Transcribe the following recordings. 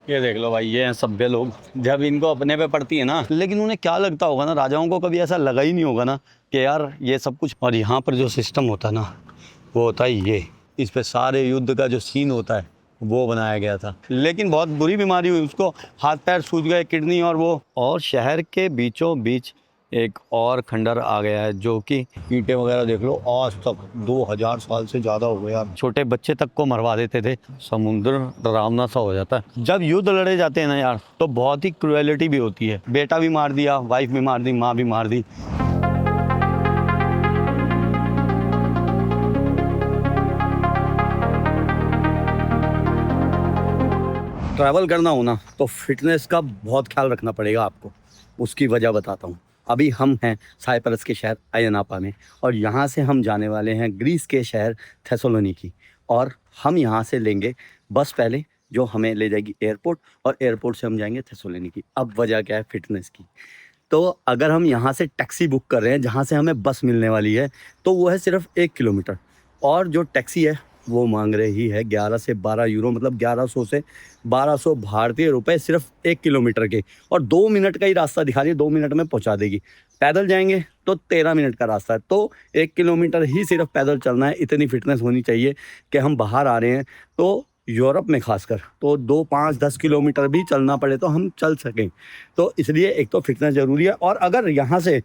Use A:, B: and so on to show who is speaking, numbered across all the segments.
A: ये देख लो भाई, ये हैं सभ्य लोग। जब इनको अपने पे पड़ती है ना, लेकिन उन्हें क्या लगता होगा ना, राजाओं को कभी ऐसा लगा ही नहीं होगा ना कि यार ये सब कुछ। और यहाँ पर जो सिस्टम होता है ना, वो होता है ये, इस पे सारे युद्ध का जो सीन होता है वो बनाया गया था। लेकिन बहुत बुरी बीमारी हुई उसको, हाथ पैर सूज गए, किडनी और वो। और शहर के बीचों बीच एक और खंडर आ गया है, जो कि ईंटें वगैरह देख लो, आज तक 2000 साल से ज़्यादा हो गया। छोटे बच्चे तक को मरवा देते थे। समुद्र डरावना सा हो जाता है जब युद्ध लड़े जाते हैं ना यार, तो बहुत ही क्रुएलिटी भी होती है। बेटा भी मार दिया, वाइफ भी मार दी, माँ भी मार दी। ट्रैवल करना हो ना, तो फिटनेस का बहुत ख्याल रखना पड़ेगा आपको। उसकी वजह बताता हूँ। अभी हम हैं साइप्रस के शहर अयनापा में, और यहाँ से हम जाने वाले हैं ग्रीस के शहर थेसलोनिकी। और हम यहाँ से लेंगे बस पहले, जो हमें ले जाएगी एयरपोर्ट, और एयरपोर्ट से हम जाएंगे थेसलोनिकी। अब वजह क्या है फिटनेस की। तो अगर हम यहाँ से टैक्सी बुक कर रहे हैं, जहाँ से हमें बस मिलने वाली है, तो वो है सिर्फ 1 किलोमीटर। और जो टैक्सी है वो मांग रही है 11 से 12 यूरो, मतलब 1100 से 1200 भारतीय रुपए सिर्फ 1 किलोमीटर के। और 2 मिनट का ही रास्ता दिखा रही है, 2 मिनट में पहुंचा देगी। पैदल जाएंगे तो 13 मिनट का रास्ता है, तो 1 किलोमीटर ही सिर्फ पैदल चलना है। इतनी फिटनेस होनी चाहिए कि हम बाहर आ रहे हैं तो यूरोप में खासकर तो 2, 5, 10 किलोमीटर भी चलना पड़े तो हम चल सकें। तो इसलिए एक तो फिटनेस ज़रूरी है। और अगर यहाँ से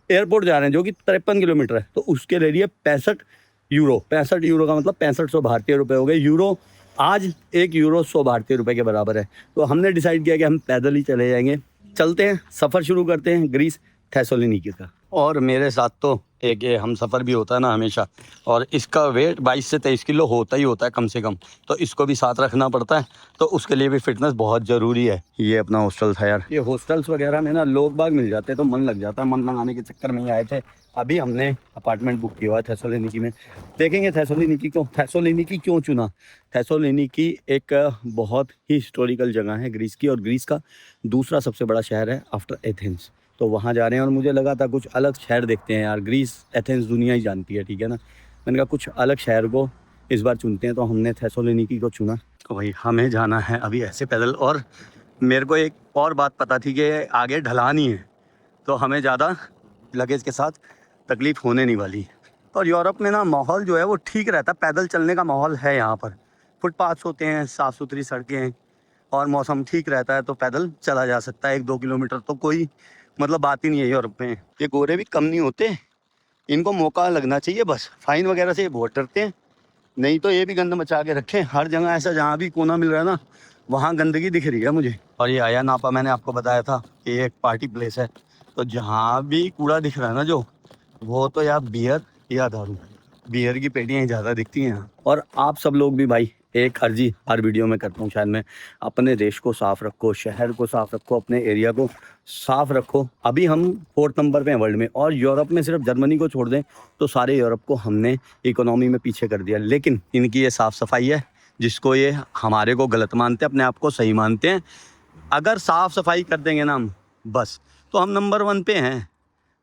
A: एयरपोर्ट जा रहे हैं, जो कि 53 किलोमीटर है, तो उसके ले लिए 65 यूरो। 65 यूरो का मतलब 6500 भारतीय रुपये हो गए। यूरो आज 1 यूरो 100 भारतीय रुपये के बराबर है। तो हमने डिसाइड किया कि हम पैदल ही चले जाएंगे। चलते हैं, सफ़र शुरू करते हैं ग्रीस थेसलोनिकी का। और मेरे साथ तो एक ये हम सफ़र भी होता है ना हमेशा, और इसका वेट 22 से 23 किलो होता ही होता है कम से कम, तो इसको भी साथ रखना पड़ता है। तो उसके लिए भी फिटनेस बहुत ज़रूरी है। ये अपना हॉस्टल था यार। ये हॉस्टल्स वगैरह में ना लोग बाग मिल जाते हैं तो मन लग जाता है। मन लगाने के चक्कर में ही आए थे। अभी हमने अपार्टमेंट बुक किया हुआ है थेसलोनिकी में। देखेंगे थेसलोनिकी क्यों चुना। थेसलोनिकी एक बहुत ही हिस्टोरिकल जगह है ग्रीस की, और ग्रीस का दूसरा सबसे बड़ा शहर है आफ्टर एथेंस। तो वहाँ जा रहे हैं, और मुझे लगा था कुछ अलग शहर देखते हैं यार। ग्रीस, एथेंस दुनिया ही जानती है, ठीक है ना। मैंने कहा कुछ अलग शहर को इस बार चुनते हैं, तो हमने थेसलोनिकी को चुना। तो भाई हमें जाना है अभी ऐसे पैदल। और मेरे को एक और बात पता थी कि आगे ढलान ही है, तो हमें ज़्यादा लगेज के साथ तकलीफ़ होने नहीं वाली। और यूरोप में ना माहौल जो है वो ठीक रहता है, पैदल चलने का माहौल है यहाँ पर। फुटपाथ्स होते हैं, साफ़ सुथरी सड़कें हैं, और मौसम ठीक रहता है, तो पैदल चला जा सकता है 1-2 किलोमीटर। तो कोई मतलब बात ही नहीं है यूरोप में। ये गोरे भी कम नहीं होते, इनको मौका लगना चाहिए बस। फाइन वगैरह से ये बहुत डरते हैं, नहीं तो ये भी गंद मचा के रखें हर जगह। ऐसा जहाँ भी कोना मिल रहा है ना, वहाँ गंदगी दिख रही है मुझे। और ये अयनापा मैंने आपको बताया था कि ये एक पार्टी प्लेस है, तो जहाँ भी कूड़ा दिख रहा है ना, जो वो तो या बियर या दारू, बियर की पेटियाँ ज़्यादा दिखती हैं यहाँ। और आप सब लोग भी भाई, एक अर्जी हर वीडियो में करता हूँ शायद मैं, अपने देश को साफ़ रखो, शहर को साफ़ रखो, अपने एरिया को साफ़ रखो। अभी हम 4th नंबर पे हैं वर्ल्ड में, और यूरोप में सिर्फ जर्मनी को छोड़ दें तो सारे यूरोप को हमने इकोनॉमी में पीछे कर दिया। लेकिन इनकी ये साफ़ सफाई है, जिसको ये हमारे को गलत मानते हैं, अपने आप को सही मानते हैं। अगर साफ़ सफाई कर देंगे ना हम, बस, तो हम नंबर 1 पे हैं।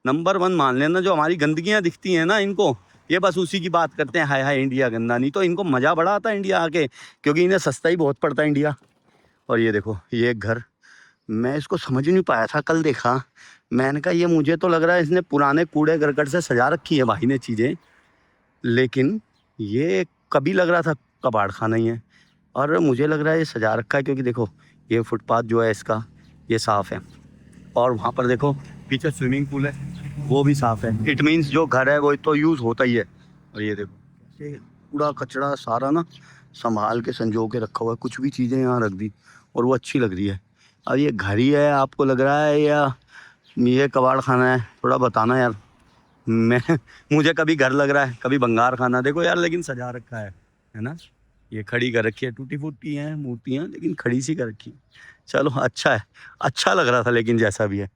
A: नंबर 1 मान लेना। जो हमारी गंदगियाँ दिखती हैं ना इनको, ये बस उसी की बात करते हैं, हाय हाय इंडिया गंदा। नहीं तो इनको मज़ा बड़ा आता है इंडिया आके, क्योंकि इन्हें सस्ता ही बहुत पड़ता है इंडिया। और ये देखो, ये एक घर, मैं इसको समझ नहीं पाया था, कल देखा। मैंने कहा ये मुझे तो लग रहा है इसने पुराने कूड़े करकट से सजा रखी है भाई ने चीज़ें, लेकिन ये कभी लग रहा था कबाड़ खाना ही है। और मुझे लग रहा है ये सजा रखा है, क्योंकि देखो ये फुटपाथ जो है इसका, ये साफ़ है। और वहाँ पर देखो पीछे स्विमिंग पूल है, वो भी साफ़ है। इट मीन्स जो घर है वो तो यूज़ होता ही है। और ये देखो, ये कूड़ा कचरा सारा ना संभाल के संजो के रखा हुआ है। कुछ भी चीज़ें यहाँ रख दी, और वो अच्छी लग रही है। अब ये घर ही है आपको लग रहा है, या ये कबाड़ खाना है, थोड़ा बताना यार। मैं मुझे कभी घर लग रहा है, कभी बंगार खाना। देखो यार, लेकिन सजा रखा है ना। ये खड़ी कर रखी है, टूटी फूटी हैं मूर्तियाँ, लेकिन खड़ी सी कर रखी है। चलो अच्छा है, अच्छा लग रहा था, लेकिन जैसा भी है।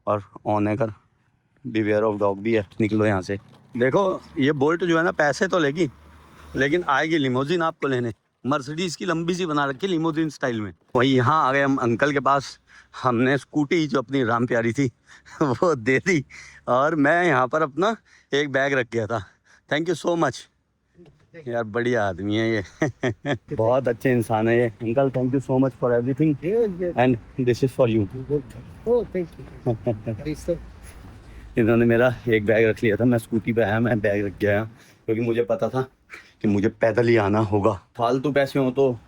A: और ऑन है कर, बिवेयर ऑफ डॉग भी है। निकलो यहाँ से। देखो ये बोल्ट जो है ना, पैसे तो लेगी, लेकिन आएगी लिमोजिन आपको लेने। मर्सिडीज़ की लंबी सी बना रखी लिमोजिन स्टाइल में। वही यहाँ आ गए हम अंकल के पास। हमने स्कूटी जो अपनी राम प्यारी थी वो दे दी, और मैं यहाँ पर अपना एक बैग रख गया था। Thank you so much. यार बढ़िया आदमी है ये बहुत अच्छे इंसान है ये uncle thank you so much for everything and this is for you
B: Oh, thank you.
A: इन्होंने मेरा एक बैग रख लिया था, मैं स्कूटी पे आया, मैं बैग रख गया क्योंकि मुझे पता था कि मुझे पैदल ही आना होगा। फालतू पैसे हो तो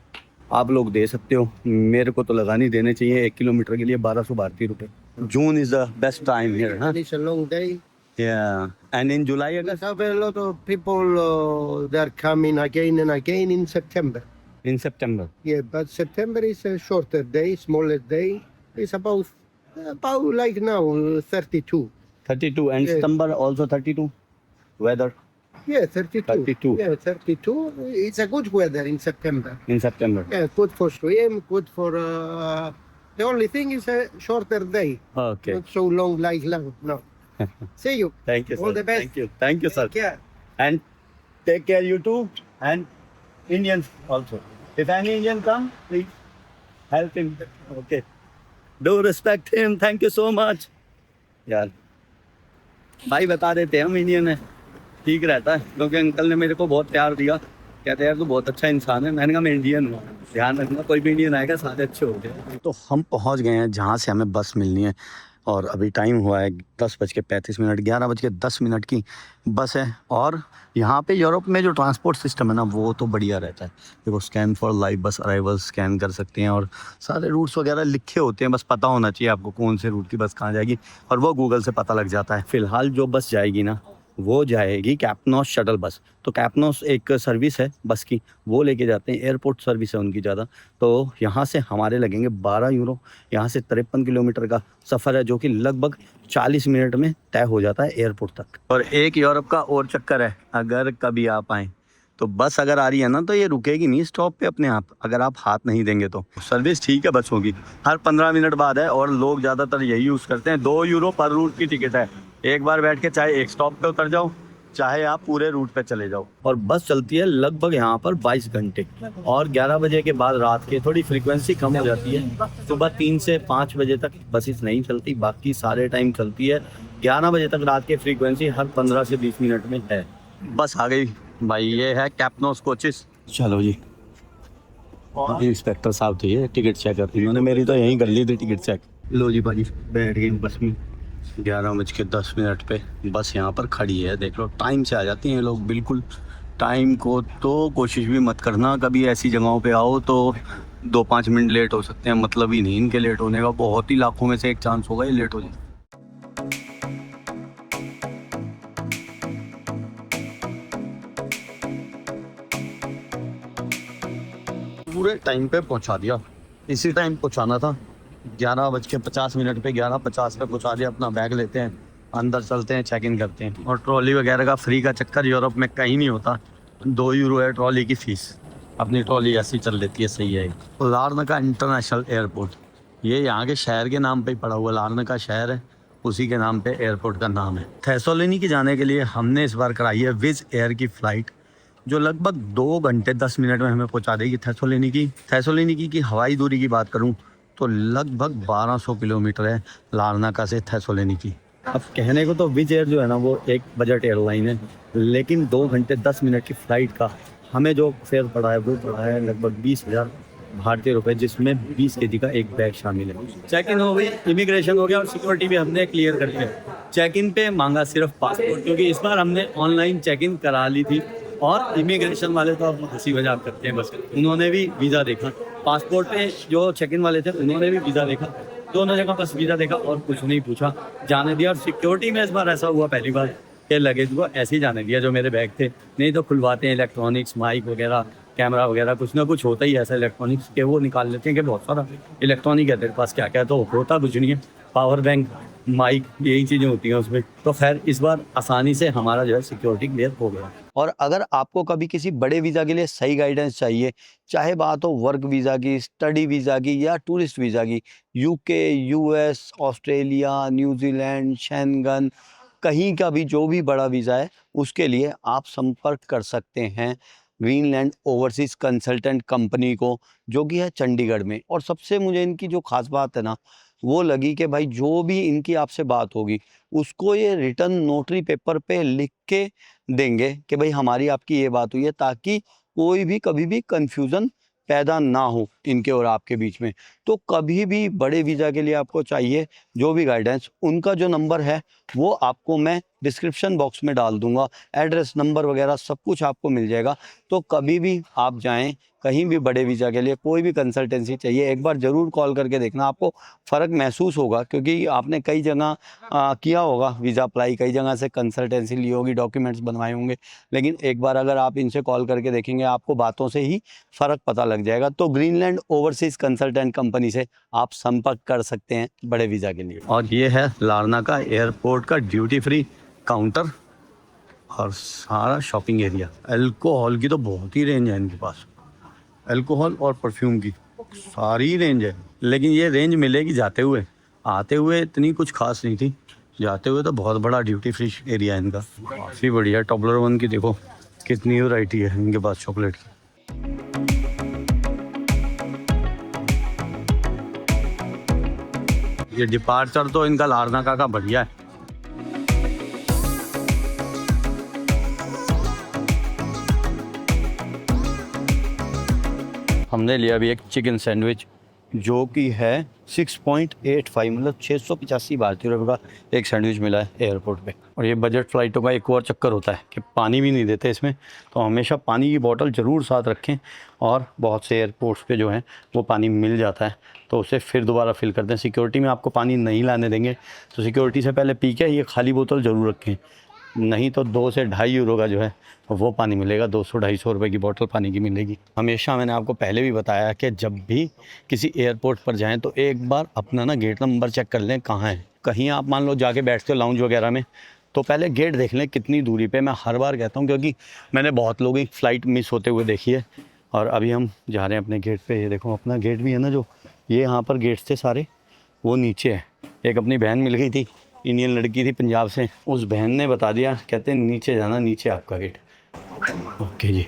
A: आप लोग दे सकते हो, मेरे को तो लगा नहीं देने चाहिए। 1 किलोमीटर के लिए 1200 भारतीय रुपए। June is the best time here, हाँ?
B: It's a long day.
A: Yeah, and in July, August?
B: We have a lot of people. They are coming again and again in September.
A: In September.
B: Yeah, but September is a shorter day, smaller day. It's about like now 32.
A: 32 and
B: Yeah.
A: September also 32. Weather
B: Yeah, 32.
A: 32
B: Yeah, 32. It's a good weather in September.
A: in September.
B: Yeah, good for swim, good for. The only thing is a shorter day,
A: Okay.
B: not so long like now. No. See you.
A: Thank you, sir.
B: All the best.
A: Thank you. Thank you, sir.
B: Yeah.
A: And take care you too and Indians also. If any Indian come, please help him. Okay. Do respect him. Thank you so much. यार भाई बता देते हैं हम Indian है, ठीक रहता है क्योंकि अंकल ने मेरे को बहुत प्यार दिया, कहते यार तू बहुत अच्छा इंसान है। मैंने कहा मैं इंडियन हूँ, ध्यान रखना कोई भी इंडियन आएगा सारे अच्छे हो गए। तो हम पहुँच गए हैं जहाँ से हमें बस मिलनी है और अभी टाइम हुआ है 10:35, 11:10 की बस है। और यहाँ पे यूरोप में जो ट्रांसपोर्ट सिस्टम है ना वो तो बढ़िया रहता है। देखो स्कैन फॉर लाइव बस अराइवल स्कैन कर सकते हैं और सारे रूट्स वगैरह लिखे होते हैं, बस पता होना चाहिए आपको कौन से रूट की बस कहाँ जाएगी और वो गूगल से पता लग जाता है। फ़िलहाल जो बस जाएगी ना वो जाएगी कैपनॉस शटल बस। तो कैपनॉस एक सर्विस है बस की, वो लेके जाते हैं, एयरपोर्ट सर्विस है उनकी ज़्यादा। तो यहाँ से हमारे लगेंगे 12 यूरो। यहाँ से 53 किलोमीटर का सफ़र है जो कि लगभग 40 मिनट में तय हो जाता है एयरपोर्ट तक। और एक यूरोप का और चक्कर है, अगर कभी आप आएँ तो बस अगर आ रही है ना तो ये रुकेगी नहीं स्टॉप पे अपने आप, अगर आप हाथ नहीं देंगे तो। सर्विस ठीक है बस होगी, हर 15 मिनट बाद है और लोग ज़्यादातर यही यूज़ करते हैं। 2 यूरो पर रूट की टिकट है, एक बार बैठ के चाहे एक स्टॉप पे उतर जाओ चाहे आप पूरे रूट पे चले जाओ। और बस चलती है लगभग यहाँ पर 22 घंटे और 11 बजे के बाद रात के थोड़ी फ्रीक्वेंसी कम हो जाती है। सुबह 3 से 5 बजे तक बसेस नहीं चलती, बाकी सारे टाइम चलती है। 11 बजे तक रात की फ्रीक्वेंसी हर 15 से 20 मिनट में है। बस आ गई भाई, ये है कैपनॉस कोचेस। चलो जी, इंस्पेक्टर साहब थे ये टिकट चेक करती, उन्होंने मेरी तो यहीं कर ली थी टिकट चेक। लो जी भाई बैठ गई बस में। 11:10 पे बस यहाँ पर खड़ी है, देख लो टाइम से आ जाती हैं लोग बिल्कुल टाइम को। तो कोशिश भी मत करना कभी ऐसी जगहों पे आओ तो 2-5 मिनट लेट हो सकते हैं, मतलब ही नहीं इनके लेट होने का, बहुत ही लाखों में से एक चांस होगा ये लेट हो जाए। पूरे टाइम पे पहुंचा दिया, इसी टाइम पहुंचाना था। 11:50 पे 11:50 पे पहुंचा दिया। अपना बैग लेते हैं, अंदर चलते हैं, चेक इन करते हैं। और ट्रॉली वगैरह का फ्री का चक्कर यूरोप में कहीं नहीं होता। 2 यूरो है ट्रॉली की फ़ीस, अपनी ट्रॉली ऐसी चल लेती है, सही है। लार्नाका इंटरनेशनल एयरपोर्ट, ये यहाँ के शहर के नाम पे ही पड़ा हुआ, लार्नाका शहर है उसी के नाम पे एयरपोर्ट का नाम है। थेसलोनिकी जाने के लिए हमने इस बार कराई है विज़ एयर की फ़्लाइट, जो लगभग 2 घंटे 10 मिनट में हमें पहुंचा देगी थेसलोनिकी की हवाई दूरी की बात करूं तो लगभग 1200 किलोमीटर है लार्नाका से थेसलोनिकी। अब कहने को तो विज़ एयर जो है ना वो एक बजट एयरलाइन है, लेकिन 2 घंटे 10 मिनट की फ़्लाइट का हमें जो फेयर पड़ा है वो पड़ा है लगभग 20,000 भारतीय रुपए, जिसमें 20 केजी का एक बैग शामिल है। चेक इन हो गई, इमिग्रेशन हो गया और सिक्योरिटी भी हमने क्लियर कर दिया। चेक इन पे मांगा सिर्फ पासपोर्ट, क्योंकि इस बार हमने ऑनलाइन चेक इन करा ली थी। और इमिग्रेशन वाले तो अब हंसी मजाक करते हैं बस, उन्होंने भी वीज़ा देखा। पासपोर्ट पे जो चेक इन वाले थे उन्होंने भी वीज़ा देखा, दोनों जगह बस वीज़ा देखा और कुछ नहीं पूछा, जाने दिया। और सिक्योरिटी में इस बार ऐसा हुआ पहली बार कि लगेज को ऐसे ही जाने दिया जो मेरे बैग थे, नहीं तो खुलवाते हैं इलेक्ट्रॉनिक्स, माइक वगैरह, कैमरा वगैरह, कुछ ना कुछ होता ही ऐसा इलेक्ट्रॉनिक्स के, वो निकाल लेते हैं कि बहुत सारा इलेक्ट्रॉनिक है तेरे पास, क्या क्या, तो होता कुछ नहीं है, पावर बैंक, माइक, यही चीज़ें होती हैं उसमें। तो खैर इस बार आसानी से हमारा जो है सिक्योरिटी क्लियर हो गया। और अगर आपको कभी किसी बड़े वीज़ा के लिए सही गाइडेंस चाहिए, चाहे बात हो वर्क वीज़ा की, स्टडी वीज़ा की या टूरिस्ट वीज़ा की, UK, US, Australia, New Zealand, Schengen, कहीं का भी जो भी बड़ा वीज़ा है उसके लिए आप संपर्क कर सकते हैं ग्रीनलैंड ओवरसीज़ कंसल्टेंट कंपनी को, जो कि है चंडीगढ़ में। और सबसे मुझे इनकी जो ख़ास बात है ना, वो लगी कि भाई जो भी इनकी आपसे बात होगी उसको ये रिटर्न नोटरी पेपर पे लिख के देंगे कि भाई हमारी आपकी ये बात हुई है, ताकि कोई भी कभी भी कंफ्यूजन पैदा ना हो इनके और आपके बीच में। तो कभी भी बड़े वीज़ा के लिए आपको चाहिए जो भी गाइडेंस, उनका जो नंबर है वो आपको मैं डिस्क्रिप्शन बॉक्स में डाल दूंगा, एड्रेस नंबर वगैरह सब कुछ आपको मिल जाएगा। तो कभी भी आप जाएं कहीं भी बड़े वीज़ा के लिए, कोई भी कंसल्टेंसी चाहिए, एक बार ज़रूर कॉल करके देखना, आपको फ़र्क महसूस होगा। क्योंकि आपने कई जगह किया होगा वीज़ा अप्लाई, कई जगह से कंसल्टेंसी ली होगी, डॉक्यूमेंट्स बनवाए होंगे, लेकिन एक बार अगर आप इनसे कॉल करके देखेंगे आपको बातों से ही फ़र्क पता लग जाएगा। तो ग्रीनलैंड ओवरसीज़ कंसल्टेंट कंपनी से आप संपर्क कर सकते हैं बड़े वीज़ा के लिए। और ये है लारनाका एयरपोर्ट का ड्यूटी फ्री काउंटर और सारा शॉपिंग एरिया। अल्कोहल की तो बहुत ही रेंज है इनके पास, अल्कोहल और परफ्यूम की सारी रेंज है। लेकिन ये रेंज मिलेगी जाते हुए, आते हुए इतनी कुछ खास नहीं थी, जाते हुए तो बहुत बड़ा ड्यूटी फ्री एरिया है इनका, काफ़ी बढ़िया। टॉबलर की देखो कितनी वैरायटी है इनके पास चॉकलेट की। ये डिपार्चर तो इनका लारनाका का बढ़िया है। हमने लिया अभी एक चिकन सैंडविच जो कि है 6.85 मतलब 685 भारतीय रुपये का एक सैंडविच मिला है एयरपोर्ट पे। और ये बजट फ़्लाइटों का एक और चक्कर होता है कि पानी भी नहीं देते इसमें, तो हमेशा पानी की बोतल ज़रूर साथ रखें। और बहुत से एयरपोर्ट्स पे जो है वो पानी मिल जाता है तो उसे फिर दोबारा फिल करते हैं। सिक्योरिटी में आपको पानी नहीं लाने देंगे, तो सिक्योरिटी से पहले पी के ये खाली बोतल ज़रूर रखें, नहीं तो 2 से ढाई यूरो का जो है वो पानी मिलेगा, 200-250 रुपये की बोतल पानी की मिलेगी। हमेशा मैंने आपको पहले भी बताया कि जब भी किसी एयरपोर्ट पर जाएं तो एक बार अपना ना गेट नंबर चेक कर लें कहाँ है। कहीं आप मान लो जाके बैठते हो लाउंज वगैरह में, तो पहले गेट देख लें कितनी दूरी पे। मैं हर बार कहता हूँ क्योंकि मैंने बहुत लोगों की फ़्लाइट मिस होते हुए देखी है। और अभी हम जा रहे हैं अपने गेट पे, ये देखो अपना गेट भी है ना, जो ये यहाँ पर गेट्स थे सारे वो नीचे है। एक अपनी बहन मिल गई थी, इंडियन लड़की थी पंजाब से, उस बहन ने बता दिया, कहते हैं नीचे जाना, नीचे आपका गेट। ओके जी,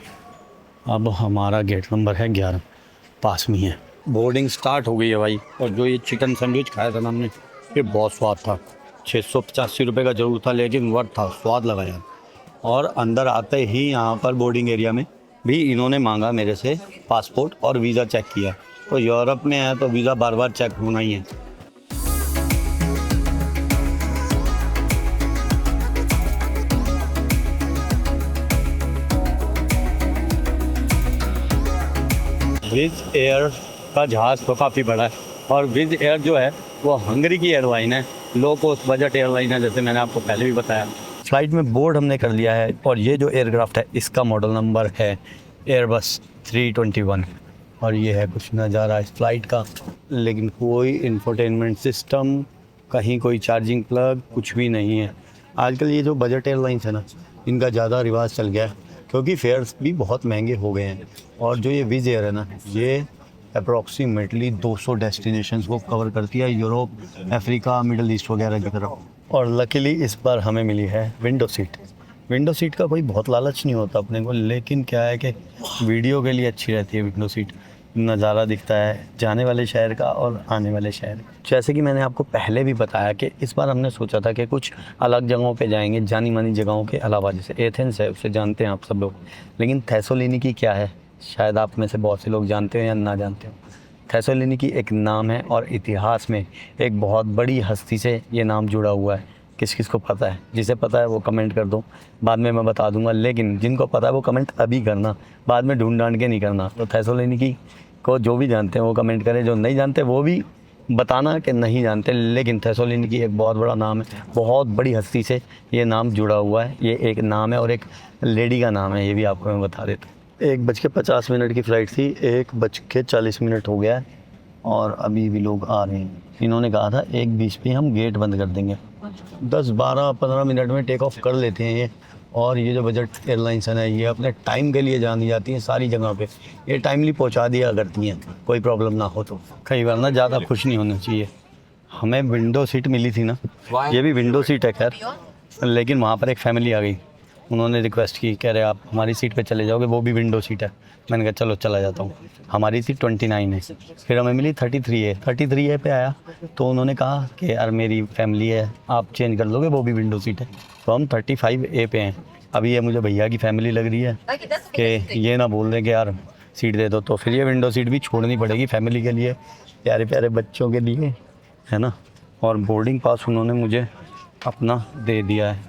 A: अब हमारा गेट नंबर है 11, पास में है। बोर्डिंग स्टार्ट हो गई है भाई। और जो ये चिकन सैंडविच खाया था ना हमने, ये बहुत स्वाद था। 685 रुपये का ज़रूर था लेकिन वर्थ था, स्वाद लगा यार। और अंदर आते ही यहाँ पर बोर्डिंग एरिया में भी इन्होंने मांगा मेरे से पासपोर्ट और वीज़ा चेक किया। तो यूरोप में है तो वीज़ा बार बार चेक होना ही है। विज़ एयर का जहाज़ तो काफ़ी बड़ा है और विज़ एयर जो है वो हंगरी की एयरलाइन है, लो कॉस्ट बजट एयरलाइन है, जैसे मैंने आपको पहले भी बताया। फ़्लाइट में बोर्ड हमने कर लिया है और ये जो एयरक्राफ्ट है इसका मॉडल नंबर है एयरबस 321। और ये है कुछ नज़ारा इस फ़्लाइट का, लेकिन कोई इंफोटेनमेंट सिस्टम, कहीं कोई चार्जिंग प्लग, कुछ भी नहीं है। आजकल ये जो बजट एयरलाइंस है ना, इनका ज़्यादा रिवाज चल गया है क्योंकि फेयर्स भी बहुत महंगे हो गए हैं। और जो ये विज़ एयर है ना, ये अप्रॉक्सीमेटली 200 डेस्टिनेशंस को कवर करती है, यूरोप, अफ्रीका, मिडल ईस्ट वगैरह की तरफ। और लकीली इस बार हमें मिली है विंडो सीट। विंडो सीट का कोई बहुत लालच नहीं होता अपने को, लेकिन क्या है कि वीडियो के लिए अच्छी रहती है विंडो सीट। नज़ारा दिखता है जाने वाले शहर का और आने वाले शहर का। जैसे कि मैंने आपको पहले भी बताया कि इस बार हमने सोचा था कि कुछ अलग जगहों पे जाएंगे, जानी मानी जगहों के अलावा। जैसे एथेंस है, उसे जानते हैं आप सब लोग, लेकिन थेसलोनिकी क्या है शायद आप में से बहुत से लोग जानते हो या ना जानते हो। थेसलोनिकी एक नाम है और इतिहास में एक बहुत बड़ी हस्ती से ये नाम जुड़ा हुआ है। किस किस को पता है? जिसे पता है वो कमेंट कर दो, बाद में मैं बता दूंगा। लेकिन जिनको पता है वो कमेंट अभी करना, बाद में ढूंढ ढांड के नहीं करना। तो थेसलोनिकी को जो भी जानते हैं वो कमेंट करें, जो नहीं जानते वो भी बताना कि नहीं जानते। लेकिन थेसलोनिकी एक बहुत बड़ा नाम है, बहुत बड़ी हस्ती से ये नाम जुड़ा हुआ है। ये एक नाम है और एक लेडी का नाम है, ये भी आपको मैं बता देता हूँ। 1:50 की फ़्लाइट थी, 1:40 हो गया है और अभी भी लोग आ रहे हैं। इन्होंने कहा था 1:20 पे हम गेट बंद कर देंगे। 10, 12, 15 मिनट में टेक ऑफ कर लेते हैं ये। और ये जो बजट एयरलाइंस है ना, ये अपने टाइम के लिए जानी जाती हैं सारी जगह पे। ये टाइमली पहुंचा दिया करती हैं, कोई प्रॉब्लम ना हो। तो कई बार ना ज़्यादा खुश नहीं होना चाहिए। हमें विंडो सीट मिली थी ना, ये भी विंडो सीट है खैर, लेकिन वहाँ पर एक फैमिली आ गई उन्होंने रिक्वेस्ट की, कह रहे आप हमारी सीट पे चले जाओगे, वो भी विंडो सीट है। मैंने कहा चलो चला जाता हूँ। हमारी सीट 29 है, फिर हमें मिली 33 है। 33 है पे आया तो उन्होंने कहा कि यार मेरी फैमिली है, आप चेंज कर लोगे, वो भी विंडो सीट है। तो हम 35 ए पे हैं। अभी ये मुझे भैया की फैमिली लग रही है कि ये ना बोल दें कि यार सीट दे दो, तो फिर ये विंडो सीट भी छोड़नी पड़ेगी फैमिली के लिए, प्यारे प्यारे बच्चों के लिए, है ना। और बोर्डिंग पास उन्होंने मुझे अपना दे दिया है,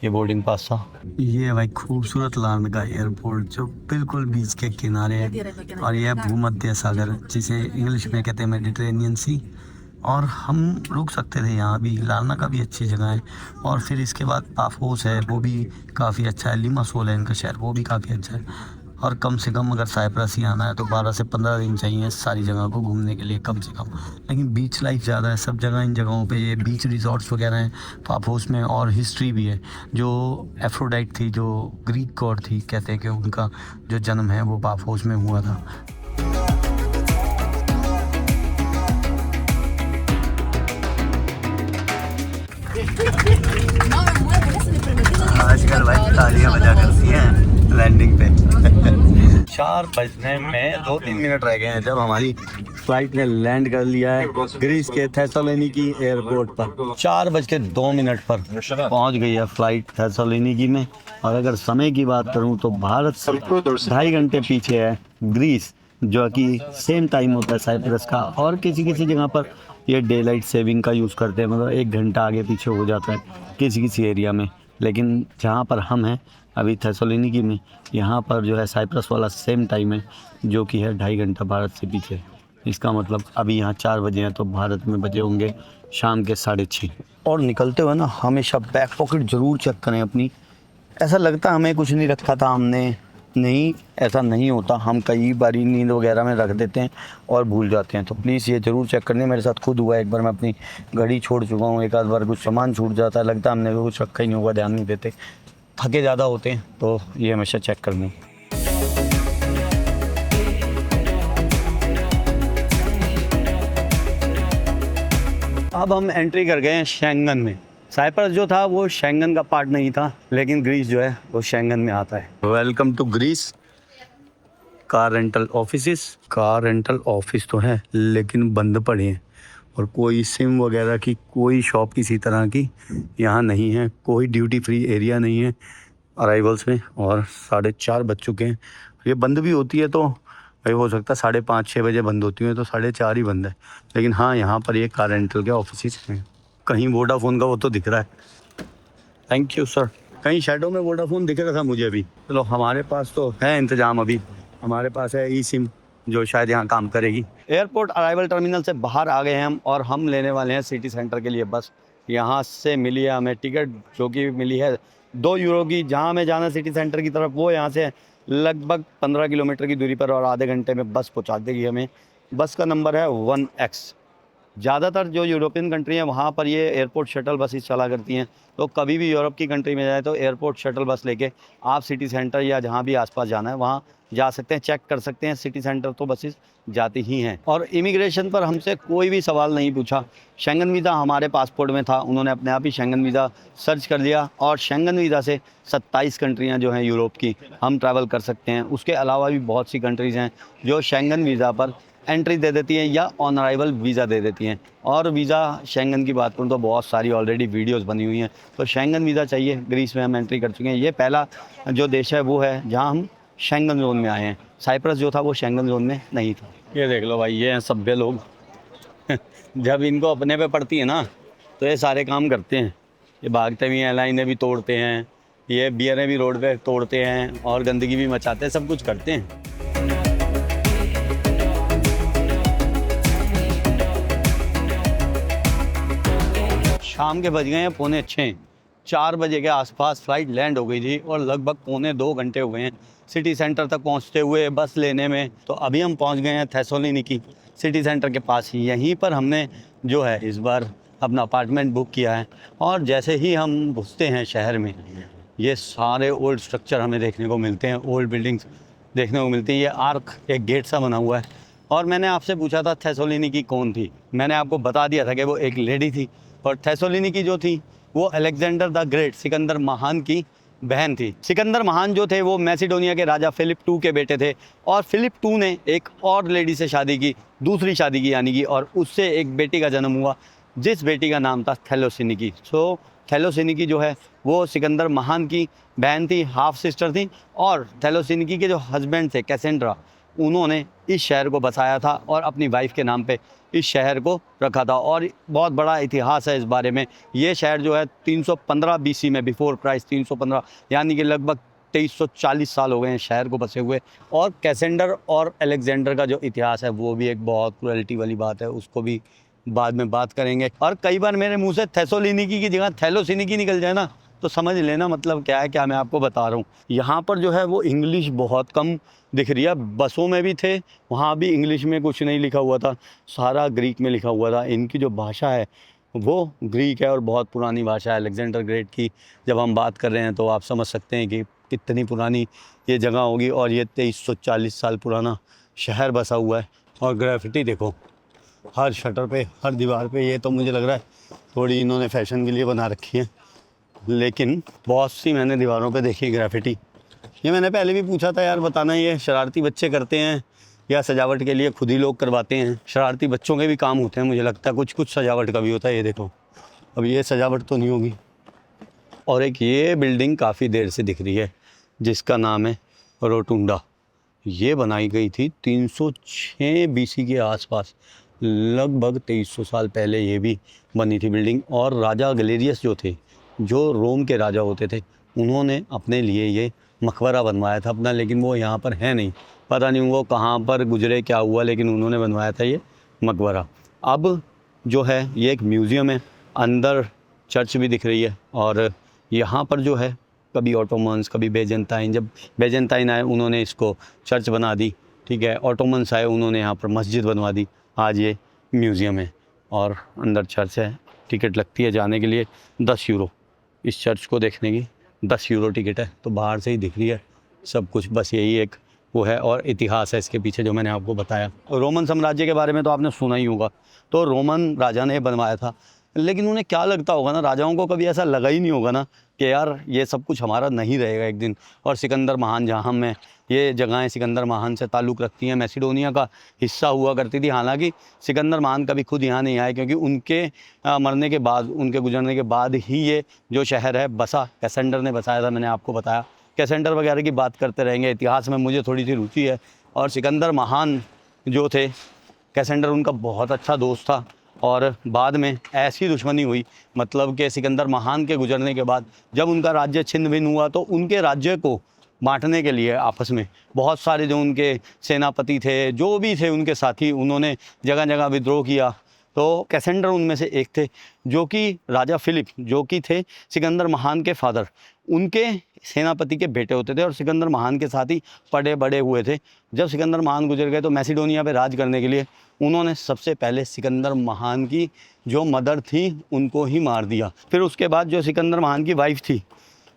A: ये बोर्डिंग पास था। ये भाई खूबसूरत लाल का एयरपोर्ट जो बिल्कुल बीच के किनारे है, और यह भूमध्य सागर जिसे इंग्लिश में कहते हैं मेडिटेरेनियन सी। और हम रुक सकते थे यहाँ भी, लारना का भी अच्छी जगह है। और फिर इसके बाद पाफोस है, वो भी काफ़ी अच्छा है। लिमासोल है इनका शहर, वो भी काफ़ी अच्छा है। और कम से कम अगर साइप्रस ही आना है तो 12 से 15 दिन चाहिए सारी जगह को घूमने के लिए कम से कम। लेकिन बीच लाइफ ज़्यादा है सब जगह, इन जगहों पे ये बीच रिजॉर्ट्स वगैरह हैं पाफोस में। और हिस्ट्री भी है, जो एफ्रोडाइट थी, जो ग्रीक गॉड थी, कहते हैं कि उनका जो जन्म है वो पाफोस में हुआ था। आजकल भाई तालियां बजा करती हैं लैंडिंग पे। 4 बजने में 2-3 मिनट रह गए हैं जब हमारी फ्लाइट ने लैंड कर लिया है ग्रीस के थेसलोनिकी एयरपोर्ट पर। 4:02 पर पहुंच गई है फ्लाइट थेसलोनिकी में। और अगर समय की बात करूं तो भारत से 2.5 घंटे पीछे है ग्रीस, जो कि सेम टाइम होता है साइप्रस का। और किसी किसी जगह पर ये डे लाइट सेविंग का यूज़ करते हैं, मतलब 1 घंटा आगे पीछे हो जाता है किसी किसी एरिया में। लेकिन जहाँ पर हम हैं अभी थेसलोनिकी में, यहाँ पर जो है साइप्रस वाला सेम टाइम है, जो कि है 2.5 घंटा भारत से पीछे। इसका मतलब अभी यहाँ 4 बजे हैं तो भारत में बजे होंगे शाम के 6:30। और निकलते हुए ना हमेशा बैक पॉकेट ज़रूर चेक करें अपनी। ऐसा लगता हमें कुछ नहीं रखा था हमने, नहीं ऐसा नहीं होता। हम कई बारी नींद वगैरह में रख देते हैं और भूल जाते हैं, तो प्लीज़ ये ज़रूर चेक करनी। मेरे साथ खुद हुआ है, एक बार मैं अपनी घड़ी छोड़ चुका हूँ, एक आध बार कुछ सामान छूट जाता है, लगता है हमने कुछ रखा ही नहीं होगा, ध्यान नहीं देते, थके ज़्यादा होते हैं, तो ये हमेशा चेक करनी। अब हम एंट्री कर गए हैं शेंगन में। साइप्रस जो था वो शेंगन का पार्ट नहीं था, लेकिन ग्रीस जो है वो शेंगन में आता है। Welcome to Greece. Car rental offices, car rental office तो है लेकिन बंद पड़े हैं, और कोई सिम वगैरह की कोई शॉप किसी तरह की यहाँ नहीं है, कोई ड्यूटी फ्री एरिया नहीं है अराइवल्स में। और 4:30 बज चुके हैं। ये बंद भी होती है तो भाई हो सकता है 5:30-6 बजे बंद होती है, तो 4:30 ही बंद है। लेकिन हाँ, यहाँ पर ये कार रेंटल के ऑफिस हैं। कहीं वोडाफोन का वो तो दिख रहा है, थैंक यू सर। कहीं शैडो में वोडाफोन दिख रहा था मुझे अभी। चलो हमारे पास तो है इंतजाम, अभी हमारे पास है ई सिम जो शायद यहाँ काम करेगी। एयरपोर्ट अराइवल टर्मिनल से बाहर आ गए हैं हम, और हम लेने वाले हैं सिटी सेंटर के लिए बस। यहाँ से मिली है हमें टिकट, जो कि मिली है 2 यूरो की। जहाँ हमें जाना सिटी सेंटर की तरफ, वो यहाँ से लगभग 15 किलोमीटर की दूरी पर, और आधे घंटे में बस पहुँचा देगी हमें। बस का नंबर है 1X। ज़्यादातर जो यूरोपियन कंट्री हैं वहाँ पर ये एयरपोर्ट शटल बसेस चला करती हैं, तो कभी भी यूरोप की कंट्री में जाए तो एयरपोर्ट शटल बस लेके आप सिटी सेंटर या जहाँ भी आसपास जाना है वहाँ जा सकते हैं, चेक कर सकते हैं। सिटी सेंटर तो बसेस जाती ही हैं। और इमिग्रेशन पर हमसे कोई भी सवाल नहीं पूछा। शेंगन वीज़ा हमारे पासपोर्ट में था, उन्होंने अपने आप ही शेंगन वीज़ा सर्च कर लिया, और शेंगन वीज़ा से 27 कंट्रियाँ जो हैं यूरोप की हम ट्रैवल कर सकते हैं। उसके अलावा भी बहुत सी कंट्रीज़ हैं जो शेंगन वीज़ा पर एंट्री दे देती हैं या ऑन अराइवल वीज़ा दे देती हैं। और वीज़ा शेंगन की बात करूँ तो बहुत सारी ऑलरेडी वीडियोस बनी हुई हैं, तो शेंगन वीज़ा चाहिए। ग्रीस में हम एंट्री कर चुके हैं। ये पहला जो देश है वो है जहाँ हम शेंगन जोन में आए हैं। साइप्रस जो था वो शेंगन जोन में नहीं था। ये देख लो भाई, ये हैं सभ्य लोग। जब इनको अपने पे पड़ती है ना तो ये सारे काम करते हैं। ये भागते भी हैं, लाइनें भी तोड़ते हैं, ये बियरें भी रोड पे तोड़ते हैं, और गंदगी भी मचाते हैं, सब कुछ करते हैं। शाम के बज गए हैं 5:45। 4 बजे के आसपास फ़्लाइट लैंड हो गई थी, और लगभग 2.25 घंटे हुए हैं सिटी सेंटर तक पहुंचते हुए बस लेने में। तो अभी हम पहुंच गए हैं थेसलोनिकी सिटी सेंटर के पास ही। यहीं पर हमने जो है इस बार अपना अपार्टमेंट बुक किया है। और जैसे ही हम घुसते हैं शहर में, ये सारे ओल्ड स्ट्रक्चर हमें देखने को मिलते हैं, ओल्ड बिल्डिंग्स देखने को मिलती हैं। ये आर्क एक गेट सा बना हुआ है। और मैंने आपसे पूछा था थेसलोनिकी कौन थी, मैंने आपको बता दिया था कि वो एक लेडी थी। और थेसलोनिकी जो थी वो अलेक्जेंडर द ग्रेट, सिकंदर महान की बहन थी। सिकंदर महान जो थे वो मैसिडोनिया के राजा फिलिप II के बेटे थे और फिलिप II ने एक और लेडी से शादी की, दूसरी शादी की यानी कि, और उससे एक बेटी का जन्म हुआ जिस बेटी का नाम था थेलोसिनिकी। सो थेलोसिनिकी जो है वो सिकंदर महान की बहन थी, हाफ सिस्टर थी। और थेलोसिनिकी के जो हस्बैंड थे कैसेंड्रा, उन्होंने इस शहर को बसाया था और अपनी वाइफ के नाम पे इस शहर को रखा था। और बहुत बड़ा इतिहास है इस बारे में। ये शहर जो है 315 BC में, बिफोर क्राइस्ट 315, यानी कि लगभग 2340 साल हो गए हैं शहर को बसे हुए। और कैसेंडर और अलेक्जेंडर का जो इतिहास है वो भी एक बहुत क्रुएल्टी वाली बात है, उसको भी बाद में बात करेंगे। और कई बार मेरे मुंह से थेसोलिनिकी की जगह थैलोसिनिकी निकल जाए ना तो समझ लेना मतलब क्या है, क्या मैं आपको बता रहा हूँ। यहाँ पर जो है वो इंग्लिश बहुत कम दिख रही है। बसों में भी थे, वहाँ भी इंग्लिश में कुछ नहीं लिखा हुआ था, सारा ग्रीक में लिखा हुआ था। इनकी जो भाषा है वो ग्रीक है और बहुत पुरानी भाषा है अलेक्जेंडर ग्रेट की। जब हम बात कर रहे हैं तो आप समझ सकते हैं कि कितनी पुरानी ये जगह होगी। और ये 2340 साल पुराना शहर बसा हुआ है। और ग्राफिटी देखो हर शटर पे, हर दीवार पे। ये तो मुझे लग रहा है थोड़ी इन्होंने फैशन के लिए बना रखी है, लेकिन बहुत सी मैंने दीवारों पे देखी ग्राफिटी। ये मैंने पहले भी पूछा था यार, बताना ये शरारती बच्चे करते हैं या सजावट के लिए खुद ही लोग करवाते हैं। शरारती बच्चों के भी काम होते हैं मुझे लगता है, कुछ कुछ सजावट का भी होता है। ये देखो, अब ये सजावट तो नहीं होगी। और एक ये बिल्डिंग काफ़ी देर से दिख रही है जिसका नाम है रोटुंडा। ये बनाई गई थी 306 BC के आसपास, लगभग 2300 साल पहले ये भी बनी थी बिल्डिंग। और राजा गलेरियस जो थे, जो रोम के राजा होते थे, उन्होंने अपने लिए ये मकबरा बनवाया था अपना, लेकिन वो यहाँ पर है नहीं। पता नहीं वो कहाँ पर गुजरे, क्या हुआ, लेकिन उन्होंने बनवाया था ये मकबरा। अब जो है ये एक म्यूज़ियम है, अंदर चर्च भी दिख रही है। और यहाँ पर जो है कभी ऑटोमन्स, कभी बेजेंटाइन, जब बेजेंटाइन आए उन्होंने इसको चर्च बना दी, ठीक है। ऑटोमन्स आए उन्होंने यहाँ पर मस्जिद बनवा दी। आज ये म्यूज़ियम है और अंदर चर्च है। टिकट लगती है जाने के लिए 10 यूरो। इस चर्च को देखने की 10 यूरो टिकट है। तो बाहर से ही दिख रही है सब कुछ, बस यही एक वो है। और इतिहास है इसके पीछे जो मैंने आपको बताया। रोमन साम्राज्य के बारे में तो आपने सुना ही होगा। तो रोमन राजा ने बनवाया था, लेकिन उन्हें क्या लगता होगा ना, राजाओं को कभी ऐसा लगा ही नहीं होगा ना कि यार ये सब कुछ हमारा नहीं रहेगा एक दिन। और सिकंदर महान, जहाँ में ये जगहें सिकंदर महान से ताल्लुक़ रखती हैं, मैसिडोनिया का हिस्सा हुआ करती थी। हालांकि सिकंदर महान कभी खुद यहाँ नहीं आए, क्योंकि उनके मरने के बाद, उनके गुजरने के बाद ही ये जो शहर है बसा। कैसेंडर ने बसाया था, मैंने आपको बताया। कैसेंडर वगैरह की बात करते रहेंगे, इतिहास में मुझे थोड़ी सी रुचि है। और सिकंदर महान जो थे, कैसेंडर उनका बहुत अच्छा दोस्त था। और बाद में ऐसी दुश्मनी हुई, मतलब कि सिकंदर महान के गुजरने के बाद जब उनका राज्य छिन्न भिन्न हुआ तो उनके राज्य को बांटने के लिए आपस में बहुत सारे जो उनके सेनापति थे, जो भी थे उनके साथी, उन्होंने जगह जगह विद्रोह किया। तो कैसेंडर उनमें से एक थे, जो कि राजा फिलिप, जो कि थे सिकंदर महान के फादर, उनके सेनापति के बेटे होते थे और सिकंदर महान के साथ ही पड़े बड़े हुए थे। जब सिकंदर महान गुजर गए तो मैसिडोनिया पे राज करने के लिए उन्होंने सबसे पहले सिकंदर महान की जो मदर थी उनको ही मार दिया। फिर उसके बाद जो सिकंदर महान की वाइफ थी,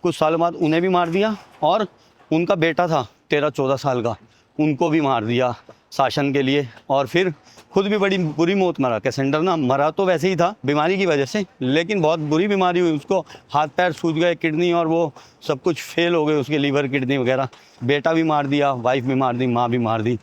A: कुछ सालों बाद उन्हें भी मार दिया। और उनका बेटा था 13-14 साल का, उनको भी मार दिया शासन के लिए। और फिर खुद भी बड़ी बुरी मौत मरा। कैसेंडर ना मरा तो वैसे ही था बीमारी की वजह से, लेकिन बहुत बुरी बीमारी हुई उसको, हाथ पैर सूज गए, किडनी और वो सब कुछ फेल हो गए उसके, लीवर किडनी वगैरह। बेटा भी मार दिया, वाइफ भी मार दी, माँ भी मार दी।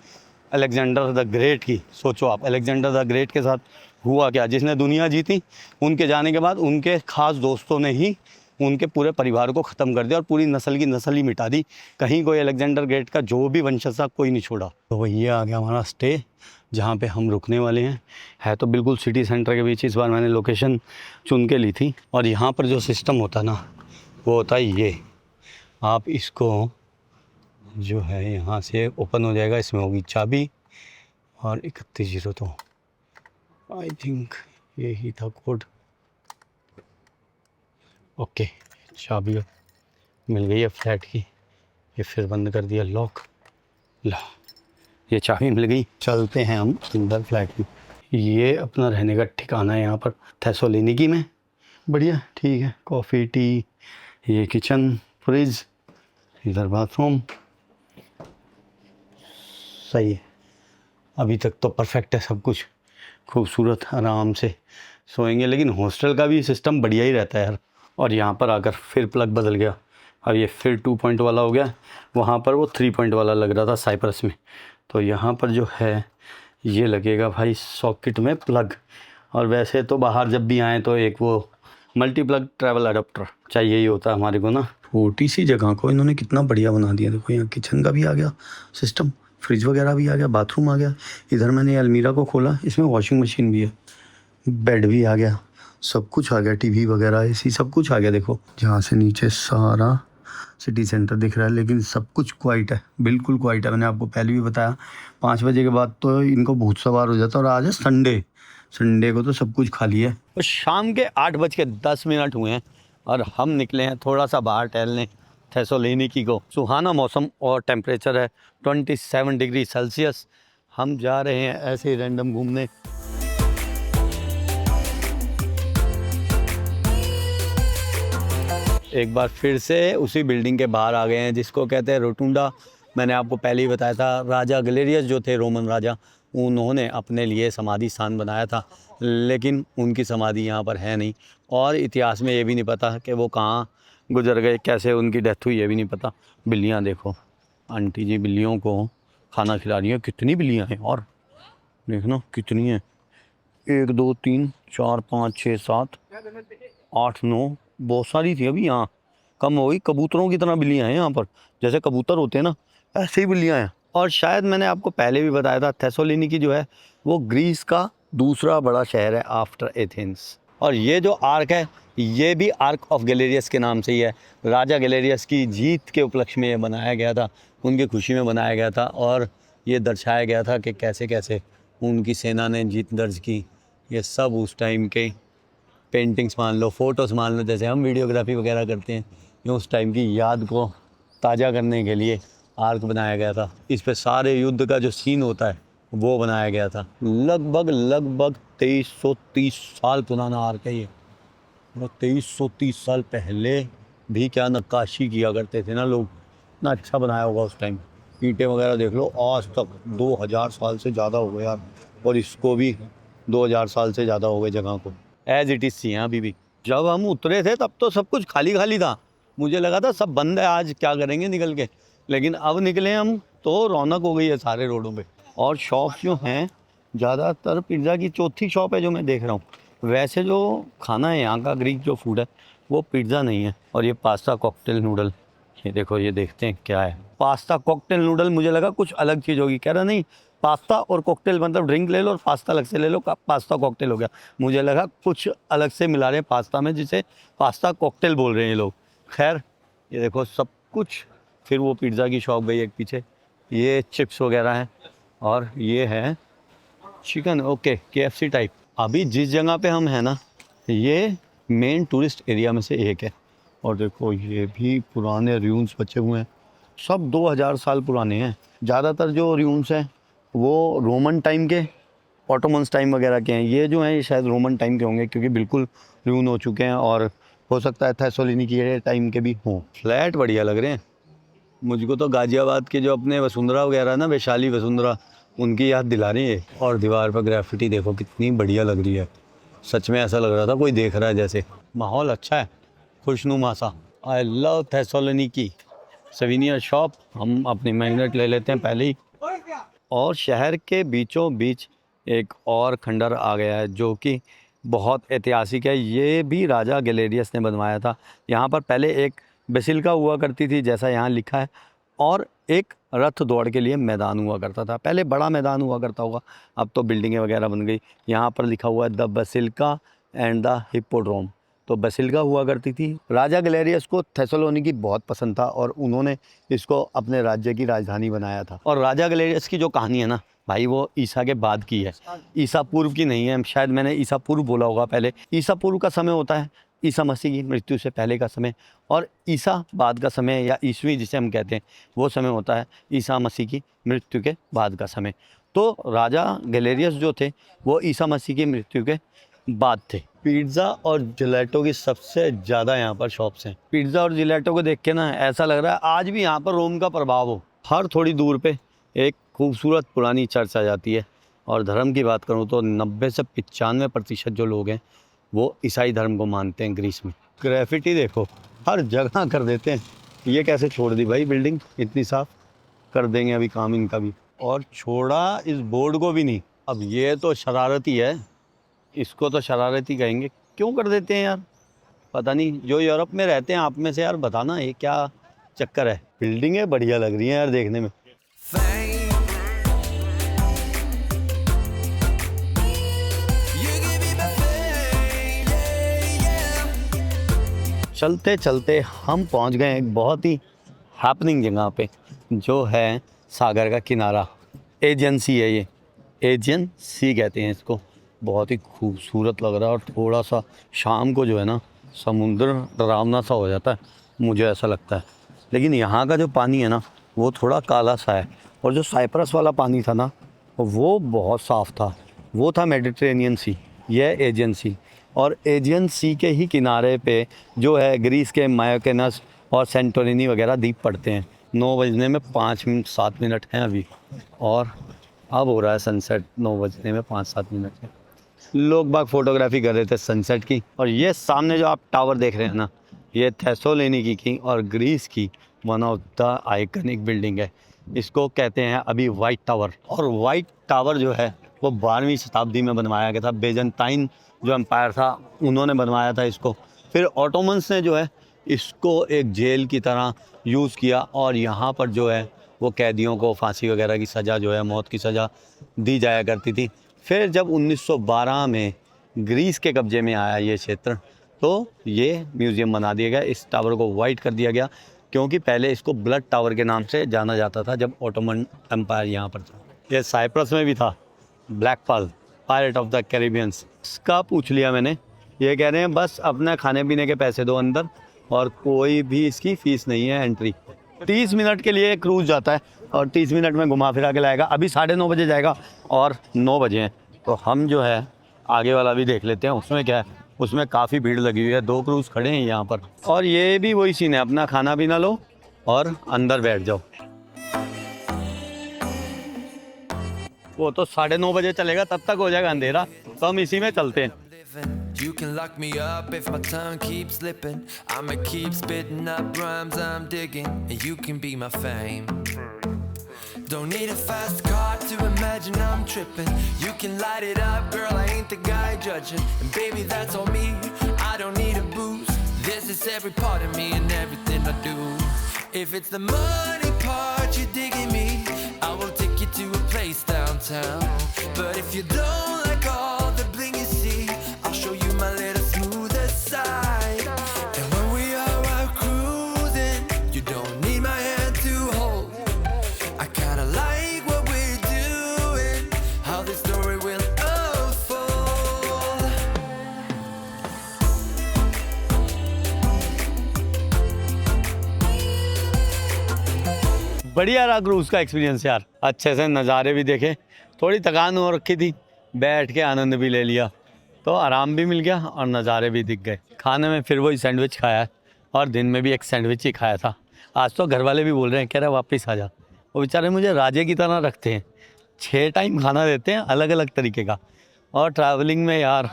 A: अलेक्जेंडर द ग्रेट की सोचो आप, अलेक्जेंडर द ग्रेट के साथ हुआ क्या, जिसने दुनिया जीती, उनके जाने के बाद उनके खास दोस्तों ने ही उनके पूरे परिवार को ख़त्म कर दिया और पूरी नस्ल की नस्ल ही मिटा दी। कहीं कोई अलेक्जेंडर ग्रेट का जो भी वंशज था कोई नहीं छोड़ा। तो ये आ गया हमारा स्टे, जहाँ पे हम रुकने वाले हैं। है तो बिल्कुल सिटी सेंटर के बीच। इस बार मैंने लोकेशन चुन के ली थी। और यहाँ पर जो सिस्टम होता ना, वो होता है ये, आप इसको जो है यहाँ से ओपन हो जाएगा, इसमें होगी चाबी और 31 तो आई थिंक यही था कोड। ओके, चाबी मिल गई है फ्लैट की। ये फिर बंद कर दिया लॉक, ला ये चाबी मिल गई। चलते हैं हम अंदर फ्लैट में। ये अपना रहने का ठिकाना है यहाँ पर थेसोलिनिकी में। बढ़िया, ठीक है। कॉफ़ी, टी, ये किचन, फ्रिज, इधर बाथरूम, सही है। अभी तक तो परफेक्ट है सब कुछ, खूबसूरत, आराम से सोएंगे। लेकिन हॉस्टल का भी सिस्टम बढ़िया ही रहता है यार। और यहाँ पर आकर फिर प्लग बदल गया, अब ये फिर 2 पॉइंट वाला हो गया, वहाँ पर वो 3 पॉइंट वाला लग रहा था साइप्रस में। तो यहाँ पर जो है ये लगेगा भाई सॉकेट में प्लग। और वैसे तो बाहर जब भी आए तो एक वो मल्टी प्लग ट्रैवल अडेप्टर चाहिए ही होता है हमारे को ना। छोटी सी जगह को इन्होंने कितना बढ़िया बना दिया। देखो यहाँ किचन का भी आ गया सिस्टम, फ्रिज वगैरह भी आ गया, बाथरूम आ गया। इधर मैंने अलमीरा को खोला, इसमें वॉशिंग मशीन भी है, बेड भी आ गया, सब कुछ आ गया, टीवी वगैरह एसी सब कुछ आ गया। देखो जहाँ से नीचे सारा सिटी सेंटर दिख रहा है, लेकिन सब कुछ क्वाइट है, बिल्कुल क्वाइट है। मैंने आपको पहले भी बताया 5 बजे के बाद तो इनको भूत सवार हो जाता है। और आज है संडे, संडे को तो सब कुछ खाली है। और शाम के 8:10 हुए हैं और हम निकले हैं थोड़ा सा बाहर टहलने थेसलोनिकी को। सुहाना मौसम और टेम्परेचर है 27 डिग्री सेल्सियस। हम जा रहे हैं ऐसे ही रैंडम घूमने। एक बार फिर से उसी बिल्डिंग के बाहर आ गए हैं जिसको कहते हैं रोटुंडा। मैंने आपको पहले ही बताया था, राजा गैलेरियस जो थे रोमन राजा, उन्होंने अपने लिए समाधि स्थान बनाया था, लेकिन उनकी समाधि यहाँ पर है नहीं। और इतिहास में ये भी नहीं पता कि वो कहाँ गुजर गए, कैसे उनकी डेथ हुई, ये भी नहीं पता। बिल्लियाँ देखो, आंटी जी बिल्लियों को खाना खिला रही हैं। कितनी बिल्लियाँ हैं और देखना कितनी हैं, 1 2 3 4 5 6 7 8 9, बहुत सारी थी। अभी यहाँ कम हो गई। कबूतरों की तरह बिल्लियाँ हैं यहाँ पर, जैसे कबूतर होते हैं ना, ऐसे ही बिल्लियाँ हैं। और शायद मैंने आपको पहले भी बताया था, थेसलोनिकी जो है वो ग्रीस का दूसरा बड़ा शहर है आफ्टर एथेंस। और ये जो आर्क है ये भी आर्क ऑफ गैलेरियस के नाम से ही है। राजा गैलेरियस की जीत के उपलक्ष्य में ये बनाया गया था, उनकी खुशी में बनाया गया था। और ये दर्शाया गया था कि कैसे कैसे उनकी सेना ने जीत दर्ज की। ये सब उस टाइम के पेंटिंग्स मान लो, फ़ोटोज़ मान लो, जैसे हम वीडियोग्राफी वगैरह करते हैं, ये उस टाइम की याद को ताज़ा करने के लिए आर्क बनाया गया था। इस पे सारे युद्ध का जो सीन होता है वो बनाया गया था। लगभग 2330 साल पुराना आर्क है ये। 2330 साल पहले भी क्या नक्काशी किया करते थे ना लोग, इतना अच्छा बनाया होगा उस टाइम। ईंटें वगैरह देख लो, आज तक 2000 साल से ज़्यादा हो गए यार। और इसको भी 2000 साल से ज़्यादा हो गए जगह को, एज इट इज़ सी हैं अभी भी। जब हम उतरे थे तब तो सब कुछ खाली खाली था, मुझे लगा था सब बंद है, आज क्या करेंगे निकल के। लेकिन अब निकले हम तो रौनक हो गई है सारे रोडों पे। और शॉप्स जो हैं ज़्यादातर पिज़्ज़ा की चौथी शॉप है जो मैं देख रहा हूँ। वैसे जो खाना है यहाँ का, ग्रीक जो फूड है, वो पिज़्ज़ा नहीं है। और ये पास्ता कॉकटेल नूडल, ये देखो, ये देखते हैं क्या है। पास्ता कॉकटेल नूडल, मुझे लगा कुछ अलग चीज़ होगी। कह रहा नहीं, पास्ता और कॉकटेल मतलब ड्रिंक ले लो और पास्ता अलग से ले लो, पास्ता कॉकटेल हो गया। मुझे लगा कुछ अलग से मिला रहे हैं पास्ता में, जिसे पास्ता कॉकटेल बोल रहे हैं ये लोग। खैर ये देखो सब कुछ। फिर वो पिज़्ज़ा की शॉप गई एक पीछे, ये चिप्स वगैरह हैं। और ये है चिकन, ओके, KFC टाइप। अभी जिस जगह पे हम हैं ना, ये मेन टूरिस्ट एरिया में से एक है। और देखो ये भी पुराने र्यून्स बचे हुए हैं, सब 2000 साल पुराने हैं। ज़्यादातर जो र्यून्स हैं वो रोमन टाइम के, ऑटोमन्स टाइम वगैरह के हैं। ये जो हैं ये शायद रोमन टाइम के होंगे, क्योंकि बिल्कुल र्यून हो चुके हैं। और हो सकता है थेसलोनिकी के टाइम के भी हों। फ्लैट बढ़िया लग रहे हैं मुझको तो। गाजियाबाद के जो अपने वसुंधरा वगैरह ना, वैशाली वसुंधरा, उनकी याद दिला रही है। और दीवार पर ग्राफिटी देखो कितनी बढ़िया लग रही है, सच में ऐसा लग रहा था कोई देख रहा है जैसे। माहौल अच्छा है, खुशनुमा सा। I love थेसलोनिकी। सवीनियर शॉप, हम अपनी मैग्नेट ले लेते हैं पहले ही। और शहर के बीचों बीच एक और खंडर आ गया है जो कि बहुत ऐतिहासिक है। ये भी राजा गैलेरियस ने बनवाया था। यहाँ पर पहले एक बेसिलिका हुआ करती थी, जैसा यहाँ लिखा है। और एक रथ दौड़ के लिए मैदान हुआ करता था, पहले बड़ा मैदान हुआ करता होगा, अब तो बिल्डिंगें वगैरह बन गई। यहाँ पर लिखा हुआ है the basilica and the hippodrome. तो बेसिलिका हुआ करती थी। राजा गैलेरियस को थेसलोनिकी बहुत पसंद था और उन्होंने इसको अपने राज्य की राजधानी बनाया था। और राजा गैलेरियस की जो कहानी है ना भाई, वो ईसा के बाद की है, ईसा पूर्व की नहीं है। शायद मैंने ईसा पूर्व बोला होगा पहले। ईसा पूर्व का समय होता है ईसा मसीह की मृत्यु से पहले का समय, और ईसा बाद का समय या ईसवी जिसे हम कहते हैं, वो समय होता है ईसा मसीह की मृत्यु के बाद का समय। तो राजा गैलेरियस जो थे वो ईसा मसीह की मृत्यु के बाद थे। पिज़्ज़ा और जिलेटो की सबसे ज़्यादा यहाँ पर शॉप्स हैं। पिज़्ज़ा और जिलेटो को देख के ना ऐसा लग रहा है आज भी यहाँ पर रोम का प्रभाव हो। हर थोड़ी दूर पे एक खूबसूरत पुरानी चर्च आ जाती है। और धर्म की बात करूँ तो 90 से 95% जो लोग हैं वो ईसाई धर्म को मानते हैं ग्रीस में। ग्रेफिटी देखो, हर जगह कर देते हैं। ये कैसे छोड़ दी भाई बिल्डिंग इतनी साफ? कर देंगे अभी काम इनका भी। और छोड़ा इस बोर्ड को भी नहीं। अब ये तो शरारती है, इसको तो शरारती कहेंगे। क्यों कर देते हैं यार? पता नहीं। जो यूरोप में रहते हैं आप में से यार बताना ये क्या चक्कर है? बिल्डिंगें बढ़िया लग रही हैं यार देखने में।
C: Fame. You give me my fame, yeah, yeah.
A: चलते चलते हम पहुंच गए एक बहुत ही हैपनिंग जगह पे, जो है सागर का किनारा। एजियन सी है ये, एजियन सी कहते हैं इसको। बहुत ही खूबसूरत लग रहा है और थोड़ा सा शाम को जो है ना समुद्र डरावना सा हो जाता है, मुझे ऐसा लगता है। लेकिन यहाँ का जो पानी है ना वो थोड़ा काला सा है, और जो साइप्रस वाला पानी था ना वो बहुत साफ़ था। वो था मेडिटेरेनियन सी, यह एजियन सी। और एजियन सी के ही किनारे पे जो है ग्रीस के मायोकेनस और सेंटोरिनी वगैरह द्वीप पड़ते हैं। 9 बजने में 5-7 मिनट हैं अभी, और अब हो रहा है सनसेट। 9 बजने में 5-7 मिनट है। लोग बाग फोटोग्राफी कर रहे थे सनसेट की। और ये सामने जो आप टावर देख रहे हैं ना, ये थेसलोनिकी की और ग्रीस की one of the iconic building है। इसको कहते हैं अभी वाइट टावर। और वाइट टावर जो है वो 12वीं शताब्दी में बनवाया गया था। बेजेंटाइन जो एम्पायर था उन्होंने बनवाया था इसको। फिर ऑटोमन्स ने जो है इसको एक जेल की तरह यूज़ किया, और यहाँ पर जो है वो कैदियों को फांसी वगैरह की सज़ा जो है, मौत की सज़ा दी जाया करती थी। फिर जब 1912 में ग्रीस के कब्जे में आया ये क्षेत्र, तो ये म्यूज़ियम बना दिया गया। इस टावर को वाइट कर दिया गया, क्योंकि पहले इसको ब्लड टावर के नाम से जाना जाता था जब ऑटोमन एम्पायर यहाँ पर था। ये साइप्रस में भी था, Black Pearl, pirate of the Caribbeans. इसका पूछ लिया मैंने, ये कह रहे हैं बस अपना खाने पीने के पैसे दो अंदर, और कोई भी इसकी फ़ीस नहीं है एंट्री। 30 मिनट के लिए क्रूज़ जाता है और 30 मिनट में घुमा फिरा के लाएगा। अभी 9:30 बजे जाएगा और 9 बजे हैं, तो हम जो है आगे वाला भी देख लेते हैं। उसमें क्या है, उसमें काफ़ी भीड़ लगी हुई है, 2 क्रूज़ खड़े हैं यहाँ पर। और ये भी वही सीन है, अपना खाना पीना लो और अंदर बैठ जाओ। वो तो 9:30 बजे चलेगा, तब तक हो जाएगा अंधेरा, तो हम इसी में चलते हैं।
C: You can lock me up if my tongue keeps slipping. I'ma keep spitting up rhymes I'm digging, and you can be my fame. Don't need a fast car to imagine I'm tripping. You can light it up, girl, I ain't the guy judging. And baby, that's on me, I don't need a boost. This is every part of me and everything I do. If it's the money part you're digging me, I will take you to a place downtown. But if you don't like all the bling you see, I'll show you my little smoother side. And when we are out cruising, you don't need my hand to hold. I kinda like what we're doing, how this story will unfold.
A: बढ़िया रहा cruise का experience यार, अच्छे से नज़ारे भी देखे। थोड़ी थकान हो रखी थी, बैठ के आनंद भी ले लिया, तो आराम भी मिल गया और नज़ारे भी दिख गए। खाने में फिर वही सैंडविच खाया है, और दिन में भी एक सैंडविच ही खाया था। आज तो घर वाले भी बोल रहे हैं, कह रहे वापस आ जा। वो बेचारे मुझे राजे की तरह रखते हैं, 6 टाइम खाना देते हैं अलग अलग तरीके का। और ट्रैवलिंग में यार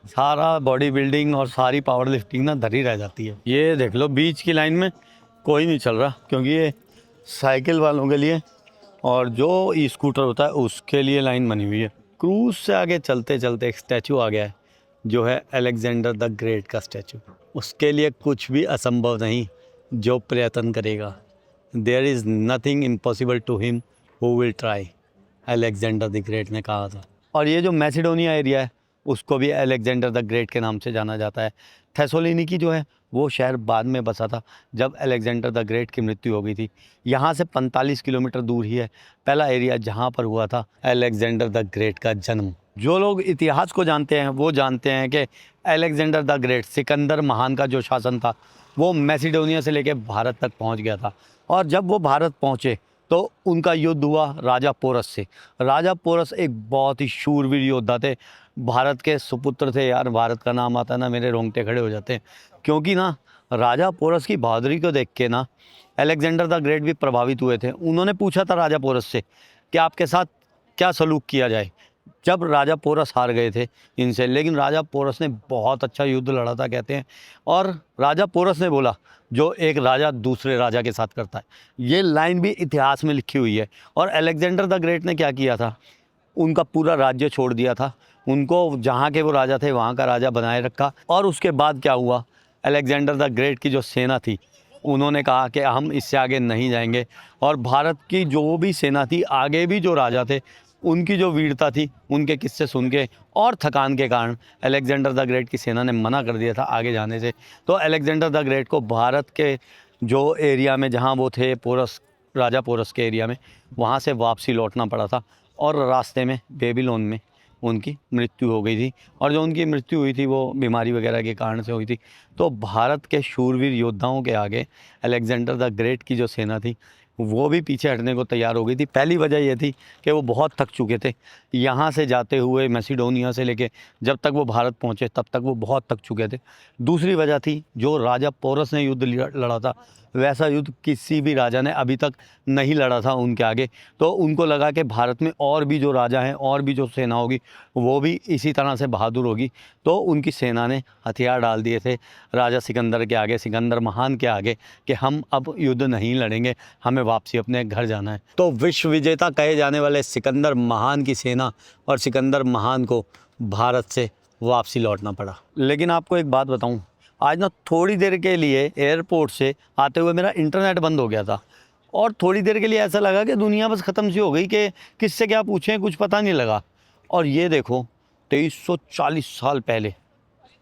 A: सारा बॉडी बिल्डिंग और सारी पावर लिफ्टिंग ना धरी रह जाती है। ये देख लो बीच की लाइन में कोई नहीं चल रहा, क्योंकि ये साइकिल वालों के लिए और जो ई स्कूटर होता है उसके लिए लाइन बनी हुई है। क्रूज़ से आगे चलते चलते एक स्टैचू आ गया है, जो है अलेक्जेंडर द ग्रेट का स्टैचू। उसके लिए कुछ भी असंभव नहीं जो प्रयत्न करेगा। There is nothing impossible to him who will try, Alexander the Great ने कहा था। और ये जो मैसिडोनिया एरिया है उसको भी अलेक्जेंडर द ग्रेट के नाम से जाना जाता है। थेसलोनिकी जो है वो शहर बाद में बसा था जब अलेक्जेंडर द ग्रेट की मृत्यु हो गई थी। यहाँ से 45 किलोमीटर दूर ही है पहला एरिया जहाँ पर हुआ था अलेक्जेंडर द ग्रेट का जन्म। जो लोग इतिहास को जानते हैं वो जानते हैं कि अलेक्जेंडर द ग्रेट, सिकंदर महान का जो शासन था, वो मैसिडोनिया से लेकर भारत तक पहुँच गया था। और जब वो भारत पहुँचे तो उनका युद्ध हुआ राजा पोरस से। राजा पोरस एक बहुत ही शूरवीर योद्धा थे, भारत के सुपुत्र थे। यार भारत का नाम आता है ना मेरे रोंगटे खड़े हो जाते हैं, क्योंकि ना राजा पोरस की बहादुरी को देख के ना अलेक्जेंडर द ग्रेट भी प्रभावित हुए थे। उन्होंने पूछा था राजा पोरस से कि आपके साथ क्या सलूक किया जाए, जब राजा पोरस हार गए थे इनसे, लेकिन राजा पोरस ने बहुत अच्छा युद्ध लड़ा था कहते हैं। और राजा पोरस ने बोला जो एक राजा दूसरे राजा के साथ करता है, ये लाइन भी इतिहास में लिखी हुई है। और अलेक्जेंडर द ग्रेट ने क्या किया था, उनका पूरा राज्य छोड़ दिया था, उनको जहाँ के वो राजा थे वहाँ का राजा बनाए रखा। और उसके बाद क्या हुआ, अलेक्जेंडर द ग्रेट की जो सेना थी उन्होंने कहा कि हम इससे आगे नहीं जाएंगे। और भारत की जो भी सेना थी, आगे भी जो राजा थे, उनकी जो वीरता थी, उनके किस्से सुन के और थकान के कारण अलेक्जेंडर द ग्रेट की सेना ने मना कर दिया था आगे जाने से। तो अलेक्जेंडर द ग्रेट को भारत के जो एरिया में जहाँ वो थे, पोरस, राजा पोरस के एरिया में, वहाँ से वापसी लौटना पड़ा था। और रास्ते में बेबीलोन में उनकी मृत्यु हो गई थी। और जो उनकी मृत्यु हुई थी वो बीमारी वगैरह के कारण से हुई थी। तो भारत के शूरवीर योद्धाओं के आगे अलेक्जेंडर द ग्रेट की जो सेना थी वो भी पीछे हटने को तैयार हो गई थी। पहली वजह ये थी कि वो बहुत थक चुके थे, यहाँ से जाते हुए मैसिडोनिया से लेके जब तक वो भारत पहुँचे तब तक वो बहुत थक चुके थे। दूसरी वजह थी, जो राजा पोरस ने युद्ध लड़ा था वैसा युद्ध किसी भी राजा ने अभी तक नहीं लड़ा था उनके आगे। तो उनको लगा कि भारत में और भी जो राजा हैं और भी जो सेना होगी वो भी इसी तरह से बहादुर होगी। तो उनकी सेना ने हथियार डाल दिए थे राजा सिकंदर के आगे, सिकंदर महान के आगे, कि हम अब युद्ध नहीं लड़ेंगे, हमें वापसी अपने घर जाना है। तो विश्व विजेता कहे जाने वाले सिकंदर महान की सेना और सिकंदर महान को भारत से वापसी लौटना पड़ा। लेकिन आपको एक बात बताऊं, आज ना थोड़ी देर के लिए एयरपोर्ट से आते हुए मेरा इंटरनेट बंद हो गया था। और थोड़ी देर के लिए ऐसा लगा कि दुनिया बस ख़त्म सी हो गई, कि किससे क्या पूछें कुछ पता नहीं लगा। और ये देखो 2340 साल पहले,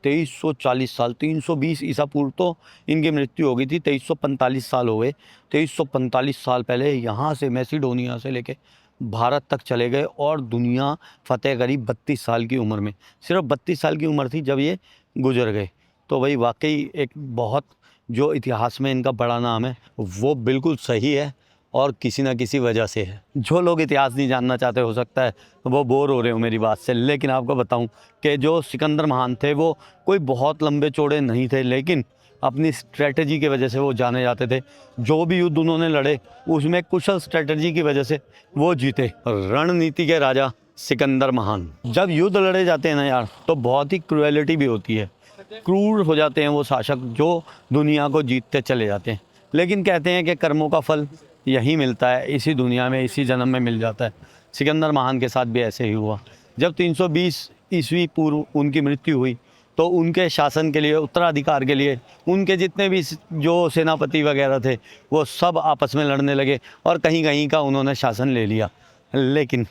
A: 2340 साल, 320 ईसा पूर्व तो इनकी मृत्यु हो गई थी, 2345 साल हो गए। 2345 साल पहले यहाँ से मैसिडोनिया से लेके भारत तक चले गए और दुनिया फतेह करी 32 साल की उम्र में। सिर्फ 32 साल की उम्र थी जब ये गुजर गए। तो भाई वाकई एक बहुत, जो इतिहास में इनका बड़ा नाम है वो बिल्कुल सही है और किसी ना किसी वजह से है। जो लोग इतिहास नहीं जानना चाहते हो सकता है वो बोर हो रहे हो मेरी बात से, लेकिन आपको बताऊं कि जो सिकंदर महान थे वो कोई बहुत लंबे चौड़े नहीं थे, लेकिन अपनी स्ट्रेटजी की वजह से वो जाने जाते थे। जो भी युद्ध उन्होंने लड़े उसमें कुशल स्ट्रेटजी की वजह से वो जीते। रणनीति के राजा सिकंदर महान। जब युद्ध लड़े जाते हैं ना यार, तो बहुत ही क्रूएलिटी भी होती है, क्रूर हो जाते हैं वो शासक जो दुनिया को जीतते चले जाते हैं। लेकिन कहते हैं कि कर्मों का फल यही मिलता है, इसी दुनिया में, इसी जन्म में मिल जाता है। सिकंदर महान के साथ भी ऐसे ही हुआ। जब 320 ईस्वी पूर्व उनकी मृत्यु हुई तो उनके शासन के लिए, उत्तराधिकार के लिए, उनके जितने भी जो सेनापति वगैरह थे वो सब आपस में लड़ने लगे और कहीं कहीं का उन्होंने शासन ले लिया। लेकिन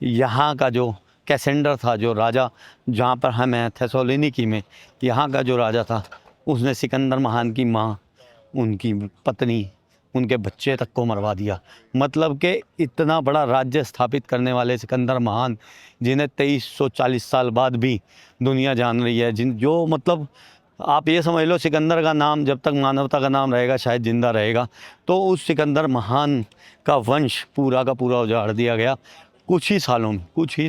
A: यहाँ का जो कैसेंडर था, जो राजा, जहाँ पर हम हैं थेसलोनिकी में, यहाँ का जो राजा था उसने सिकंदर महान की माँ, उनकी पत्नी, उनके बच्चे तक को मरवा दिया। मतलब कि इतना बड़ा राज्य स्थापित करने वाले सिकंदर महान, जिन्हें 2340 साल बाद भी दुनिया जान रही है, जो मतलब आप ये समझ लो सिकंदर का नाम जब तक मानवता का नाम रहेगा शायद ज़िंदा रहेगा। तो उस सिकंदर महान का वंश पूरा का पूरा उजाड़ दिया गया कुछ ही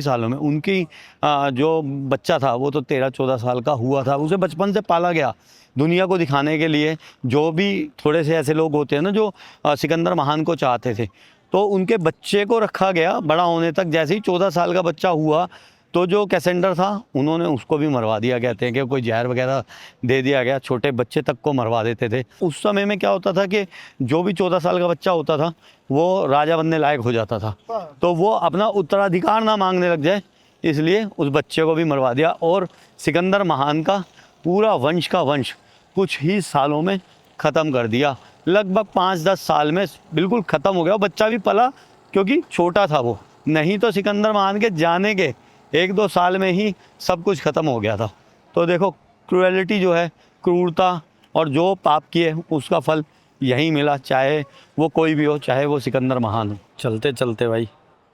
A: सालों में। उनकी जो बच्चा था वो तो 13-14 साल का हुआ था, उसे बचपन से पाला गया दुनिया को दिखाने के लिए। जो भी थोड़े से ऐसे लोग होते हैं ना जो सिकंदर महान को चाहते थे, तो उनके बच्चे को रखा गया बड़ा होने तक। जैसे ही 14 साल का बच्चा हुआ तो जो कैसेंडर था उन्होंने उसको भी मरवा दिया। कहते हैं कि कोई जहर वगैरह दे दिया गया, छोटे बच्चे तक को मरवा देते थे। उस समय में क्या होता था कि जो भी 14 साल का बच्चा होता था वो राजा बनने लायक हो जाता था, तो वो अपना उत्तराधिकार ना मांगने लग जाए, इसलिए उस बच्चे को भी मरवा दिया। और सिकंदर महान का पूरा वंश का वंश कुछ ही सालों में ख़त्म कर दिया। लगभग 5-10 साल में बिल्कुल ख़त्म हो गया। बच्चा भी पला क्योंकि छोटा था वो, नहीं तो सिकंदर महान के जाने के 1-2 साल में ही सब कुछ ख़त्म हो गया था। तो देखो क्रूएलिटी जो है, क्रूरता, और जो पाप किए उसका फल यही मिला, चाहे वो कोई भी हो, चाहे वो सिकंदर महान हो। चलते चलते भाई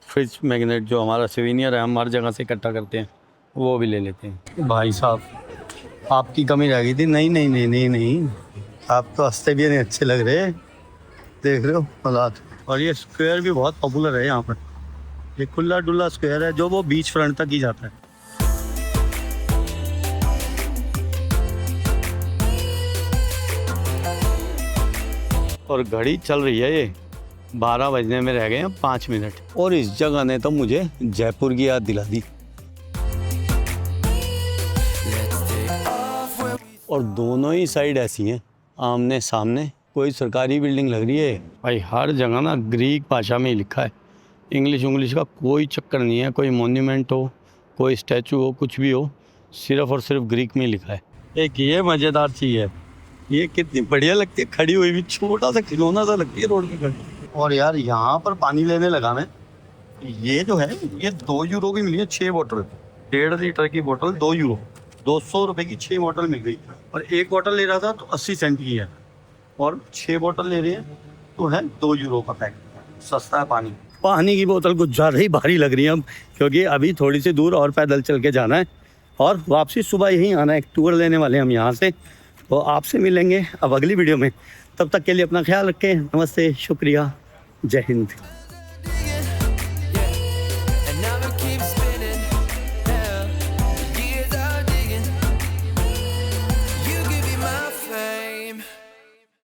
A: फ्रिज मैग्नेट जो हमारा सिविनियर है, हम हर जगह से इकट्ठा करते हैं, वो भी ले लेते हैं। भाई साहब आपकी कमी रह गई थी। नहीं, आप तो हंसते भी नहीं अच्छे लग रहे, देख रहे हो हालात। और ये स्क्वायर भी बहुत पॉपुलर है यहाँ पर, ये खुला डुल्ला स्क्वायर है जो वो बीच फ्रंट तक ही जाता है। और घड़ी चल रही है, ये 12 बजने में रह गए हैं 5 मिनट। और इस जगह ने तो मुझे जयपुर की याद दिला दी। और दोनों ही साइड ऐसी हैं आमने सामने। कोई सरकारी बिल्डिंग लग रही है भाई। हर जगह ना ग्रीक भाषा में ही लिखा है, इंग्लिश का कोई चक्कर नहीं है। कोई मॉन्यूमेंट हो, कोई स्टैचू हो, कुछ भी हो, सिर्फ और सिर्फ ग्रीक में लिखा है। एक ये मज़ेदार चीज़ है, ये कितनी बढ़िया लगती है खड़ी हुई भी, छोटा सा खिलौना सा लगती है रोड पे खड़ी। और यार यहाँ पर पानी लेने लगा मैं, ये जो है ये 2 यूरो की मिली है 6 बोतल, 1.5 लीटर की बोतल 2 यूरो, 200 रुपए की 6 बोतल मिल गई। और एक बोतल ले रहा था तो 80 सेंट की है, और 6 बोतल ले रहे हैं तो है 2 यूरो का पैक। सस्ता है पानी। पानी की बोतल कुछ ज़्यादा ही भारी लग रही है अब, क्योंकि अभी थोड़ी सी दूर और पैदल चल के जाना है और वापसी सुबह यहीं आना है। एक टूर लेने वाले हम यहाँ से, तो आपसे मिलेंगे अब अगली वीडियो में। तब तक के लिए अपना ख्याल रखें। नमस्ते, शुक्रिया, जय हिंद।